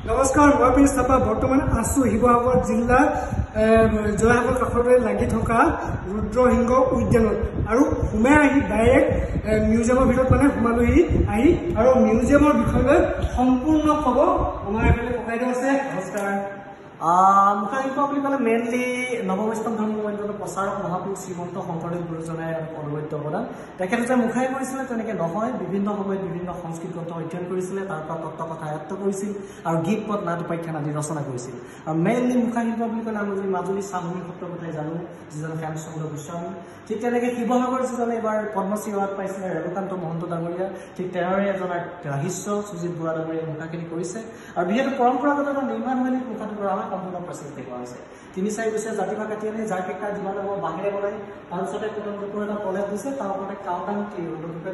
নমস্কাৰ, মই প্ৰিন্স থাপা বৰ্তমান আছো শিৱসাগৰ জিলা জয়সাগৰ কাষৰে লাগি থকা ৰুদ্ৰসিংহ উদ্যানত আৰু সোমাই আহি ডাইৰেক্ট মিউজিয়ামৰ ভিতৰত সোমালোহি আহি আৰু মিউজিয়ামৰ বিষয়ে সম্পূৰ্ণ ক'ব আমাৰ এফালে ককাইদেউ আছে। নমস্কাৰ। মুখাশিল্প বুলি ক'লে মেইনলি নৱবৈষ্ণৱ ধৰ্ম মন্দিৰৰ প্ৰচাৰক মহাপুৰুষ শ্ৰীমন্ত শংকৰদেৱ গুৰুজনাই অনুবৈদ্য অৱদান। তেখেতে যে মুখাই কৰিছিলে তেনেকৈ নহয়, বিভিন্ন সময়ত বিভিন্ন সংস্কৃত গ্ৰন্থ অধ্যয়ন কৰিছিলে, তাৰ পৰা তত্ত্ব কথা আয়ত্ত কৰিছিল আৰু গীত পদ নাট উপাখ্যান আদি ৰচনা কৰিছিল। আৰু মেইনলি মুখাশিল্প বুলি ক'লে আমি যদি মাজুলী চামগুৰি সত্ৰৰ কথাই জানো, যিজন হেমচন্দ্ৰ গোস্বামী, ঠিক তেনেকৈ শিৱসাগৰ যিজনে এইবাৰ পদ্মশ্ৰী এৱাৰ্ড পাইছিলে ৰেণুকান্ত মহন্ত ডাঙৰীয়া, ঠিক তেনেদৰে এজন ৰাহিষ্য সুজিত বৰা ডাঙৰীয়াই মুখাখিনি কৰিছে। আৰু বিশেষকৈ পৰম্পৰাগত নিৰ্মাণ শৈলী মুখাটো কৰা হয় সম্পূৰ্ণ প্ৰচেষ্টা দেখুওৱা হৈছে। ৩-৪ বছৰীয়া জাতিভা কাটি আনি যাৰ কেকা যিমান হ'ব বাহিৰে বনাই, তাৰপিছতে কুটুম্বৰ এটা কলেজ দিছে, তাৰ ওপৰতে কাউণ্টান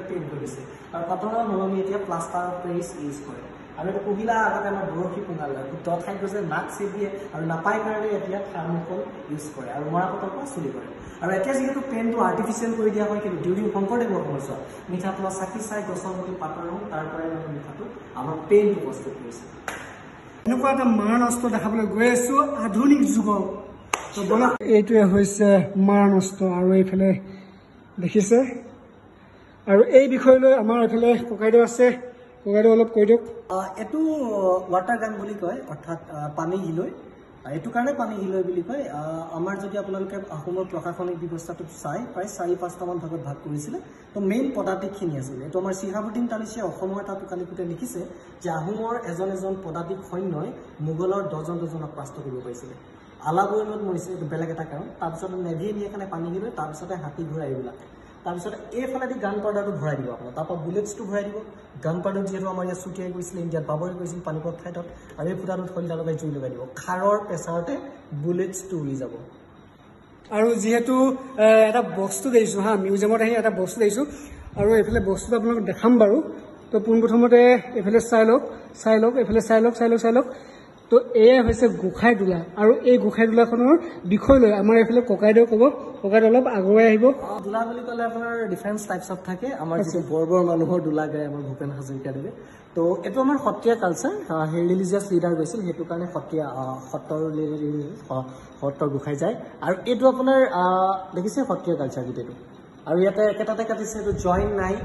পেইণ্ট কৰিছে আৰু পাতলৰ নলমি এতিয়া প্লাষ্টাৰ পেৰিছ ইউজ কৰে। আৰু এইটো পহিলা আগতে আমাৰ বৰশী পোঙাল দ ঠাইত গৈছে নাক চেপ দিয়ে আৰু নাপায় কাৰণে এতিয়া থাৰ্মোকল ইউজ কৰে আৰু মৰাপাতৰ পৰা চুলি কৰে। আৰু এতিয়া যিহেতু পেইণ্টটো আৰ্টিফিচিয়েল কৰি দিয়া হয়, কিন্তু ডিউৰিং শংকৰদেৱৰ সময়ছোৱাত মিঠাটোৱা চাকি চাই গছৰ গুটি পাতৰ ৰং, তাৰ পৰাই মানে মিঠাটো আমাৰ পেইণ্টটো প্ৰস্তুত কৰিছে। এনেকুৱা এটা মাৰণ অস্ত্ৰ দেখাবলৈ গৈ আছো আধুনিক যুগৰ। এইটোৱে হৈছে মাৰণ অস্ত্ৰ আৰু এইফালে দেখিছে। আৰু এই বিষয় লৈ আমাৰ এইফালে ককাইদেউ আছে, ককাইদেউ অলপ কৈ দিয়ক। এইটো ৱাটাৰ গান বুলি কয়, অৰ্থাৎ পানী হিলৈ। এইটো কাৰণে পানী হিলৈ বুলি কয়। আমাৰ যদি আপোনালোকে অসমৰ প্ৰশাসনিক ব্যৱস্থাটো চাই, প্ৰায় ৪-৫টামান ভাগত ভাগ কৰিছিলে। তো মেইন পদাতিকখিনি আছিলে। এইটো আমাৰ চিহাবুদ্দিন তালিচে অসমৰ এটা টোকালিপুতে লিখিছে যে আহোমৰ এজন পদাতিক সৈন্যই মোগলৰ দহজনক পৰাস্ত কৰিব পাৰিছিলে। আলাবৈনত মৰিছে, এইটো বেলেগ এটা কাৰণ। তাৰপিছতে নেভিয়ে নিয়ে কাৰণে পানী হিলৈ, তাৰপিছতে হাতী ঘোঁৰা এইবিলাক। তাৰপিছতে এইফালেদি গান পাউডাৰটো ভৰাই দিব আপোনাৰ, তাৰপৰা বুলেটছটো ভৰাই দিব। গান পাউডাৰ যিহেতু আমাৰ ইয়াত ছুটিয়াই গৈছিলে, ইণ্ডিয়াত বাবৰি গৈছিল পানীপথ ঠাইত, আৰু এই ফুটাটোত খলিতা লগাই জুই লগাই দিব। খাৰৰ প্ৰেছাৰতে বুলেটছটো উৰি যাব। আৰু যিহেতু এটা বস্তু দেখিছোঁ মিউজিয়ামত আহি এটা বস্তু দেখিছোঁ, আৰু এইফালে বস্তুটো আপোনালোকক দেখাম বাৰু। তো পোনপ্ৰথমতে এইফালে চাই লওক, এইফালে চাই লওক। তো এয়াই হৈছে গোঁসাই তোলা, আৰু এই গোঁসাই তোলাখনৰ বিষয় লৈ আমাৰ এইফালে ককাইদেউ ক'ব। ককাইদেউ অলপ আগুৱাই আহিব। দোলা বুলি ক'লে আপোনাৰ ডিফাৰেঞ্চ টাইপছত থাকে। আমাৰ যিটো বৰ্বৰ মানুহৰ দোলা গায় আমাৰ ভূপেন হাজৰিকাদেৱে। তো এইটো আমাৰ সত্ৰীয়া কালচাৰ, ৰিলিজিয়াছ লিডাৰ গৈছিল, সেইটো কাৰণে সত্ৰৰ গোঁসাই যায়। আৰু এইটো আপোনাৰ দেখিছে সত্ৰীয়া কালচাৰ গোটেইটো। আৰু ইয়াতে একেটাতে কাটিছে, এইটো জইন নাই,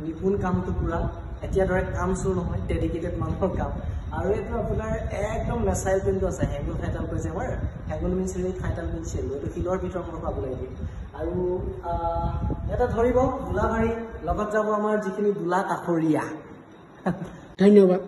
নিপুণ কামটো পুৰা। এতিয়া দৰে কাম চোৰ নহয়, ডেডিকেটেড মানুহৰ কাম। আৰু এইটো আপোনাৰ একদম নেচাৰেল পেইণ্টটো আছে। হেংগুল ফাইটাল কৈছে আমাৰ, হেংগুল মিনছ ৰিল, ফাইটাল মিনছ চেল। এইটো শিলৰ ভিতৰৰ পৰা পাব লাগিব। আৰু এটা ধৰিব দোলাভাৰী, লগত যাব আমাৰ যিখিনি দোলা কাষৰীয়া। ধন্যবাদ।